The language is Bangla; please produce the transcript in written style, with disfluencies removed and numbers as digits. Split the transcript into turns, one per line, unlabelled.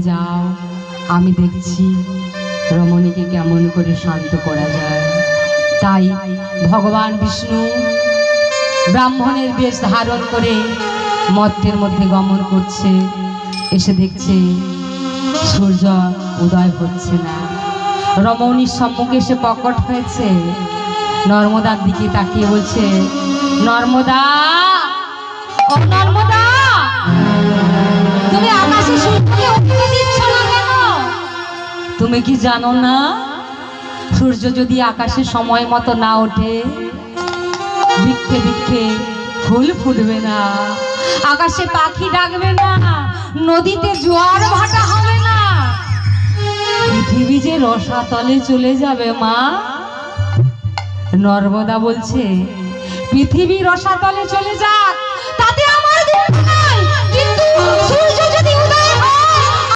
যাও, আমি দেখছি রমণীকে কেমন করে শান্ত করা যায়। তাই ভগবান বিষ্ণু ব্রাহ্মণের বেশ ধারণ করে মর্তের মধ্যে গমন করছে। এসে দেখছে সূর্য উদয় হচ্ছে না। রমণীর সম্মুখে এসে প্রকট হয়েছে, নর্মদার দিকে তাকিয়ে বলছে, নর্মদা, ও নর্মদা, তুমি আকাশে সূর্যকে উঠতে দিচ্ছ না কেন? তুমি কি জানো না, সূর্য যদি আকাশে সময় মতো না ওঠে, বৃক্ষে বৃক্ষে ফুল ফুটবে না, আকাশে পাখি ডাকবে না, নদীতে জোয়ার ভাটা হবে না, পৃথিবী যে রসাতলে চলে যাবে মা। নর্মদা বলছে, পৃথিবী রসাতলে চলে যাক, তাতে আমার দুঃখ নাই, কিন্তু সূর্য